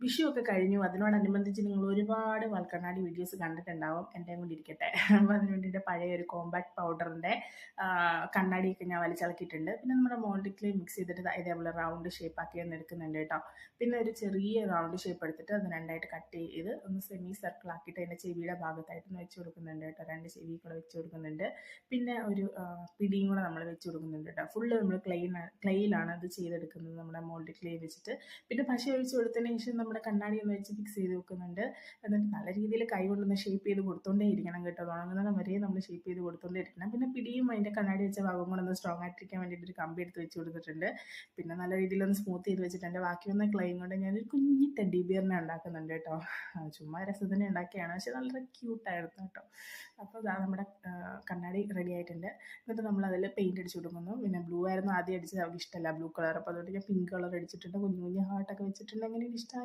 വിഷുവൊക്കെ കഴിഞ്ഞു. അതിനോടനുബന്ധിച്ച് നിങ്ങൾ ഒരുപാട് വാൽക്കണ്ണാടി വീഡിയോസ് കണ്ടിട്ടുണ്ടാവും. എൻ്റെയും കൂടി ഇരിക്കട്ടെ. അപ്പോൾ അതിന് വേണ്ടിയിട്ട് പഴയ ഒരു കോമ്പാക്ട് പൗഡറിൻ്റെ കണ്ണാടിയൊക്കെ ഞാൻ വലിച്ചിളക്കിയിട്ടുണ്ട്. പിന്നെ നമ്മുടെ മോൾഡ് ക്ലേ മിക്സ് ചെയ്തിട്ട് ഇതേപോലെ റൗണ്ട് ഷേപ്പാക്കി ഒന്ന് എടുക്കുന്നുണ്ട് കേട്ടോ. പിന്നെ ഒരു ചെറിയ റൗണ്ട് ഷേപ്പ് എടുത്തിട്ട് അത് രണ്ടായിട്ട് കട്ട് ചെയ്ത് ഒന്ന് സെമി സർക്കിൾ ആക്കിയിട്ട് അതിൻ്റെ ചെവിയുടെ ഭാഗത്തായിട്ടൊന്ന് വെച്ച് കൊടുക്കുന്നുണ്ട് കേട്ടോ. രണ്ട് ചെവി കൂടെ വെച്ച് കൊടുക്കുന്നുണ്ട്. പിന്നെ ഒരു പിടിയും കൂടെ നമ്മൾ വെച്ച് കൊടുക്കുന്നുണ്ട് കേട്ടോ. ഫുള്ള് നമ്മൾ ക്ലേയിലാണ് അത് ചെയ്തെടുക്കുന്നത്, നമ്മുടെ മോൾഡ് ക്ലേ വെച്ചിട്ട്. പിന്നെ പശ ഒഴിച്ച് കൊടുത്തതിന് ശേഷം നമ്മുടെ കണ്ണാടി ഒന്ന് വെച്ച് ഫിക്സ് ചെയ്ത് വെക്കുന്നുണ്ട്. എന്നിട്ട് നല്ല രീതിയിൽ കൈ കൊണ്ടൊന്ന് ഷേപ്പ് ചെയ്ത് കൊടുത്തോണ്ടേ ഇരിക്കണം കേട്ടോ. ഉണങ്ങുന്നിടം വരെ നമ്മൾ ഷേപ്പ് ചെയ്ത് കൊടുത്തോണ്ടേ ഇരിക്കണം. പിന്നെ പിടിയും അതിൻ്റെ കണ്ണാടി വെച്ച ഭാഗം കൂടെ ഒന്ന് സ്ട്രോങ് ആയിട്ടിരിക്കാൻ വേണ്ടിയിട്ട് ഒരു കമ്പി എടുത്ത് വെച്ച് കൊടുത്തിട്ടുണ്ട്. പിന്നെ നല്ല രീതിയിലൊന്ന് സ്മൂത്ത് ചെയ്ത് വെച്ചിട്ടുണ്ട്. ബാക്കി വന്ന ക്ലൈയും കൊണ്ട് ഞാനൊരു കുഞ്ഞി ടെഡ്ഡി ബിയറിനെ ഉണ്ടാക്കുന്നുണ്ട് കേട്ടോ. ചുമ്മാ രസത്തിന് ഉണ്ടാക്കിയാണ്, പക്ഷെ നല്ല ക്യൂട്ടായിരുന്നു കേട്ടോ. അപ്പോൾ ഇതാ നമ്മുടെ കണ്ണാടി റെഡി ആയിട്ടുണ്ട്. എന്നിട്ട് നമ്മൾ അതിൽ പെയിൻറ്റ് അടിച്ച് കൊടുക്കുന്നു. പിന്നെ ബ്ലൂ ആയിരുന്നു ആദ്യം അടിച്ചത്, അവർക്ക് ഇഷ്ടമല്ല ബ്ലൂ കളർ. അപ്പോൾ അതുകൊണ്ട് ഞാൻ പിങ്ക് കളർ അടിച്ചിട്ടുണ്ട്. കുഞ്ഞു കുഞ്ഞു ഹാർട്ടൊക്കെ വെച്ചിട്ടുണ്ട്. അങ്ങനെ ഇഷ്ടമായി.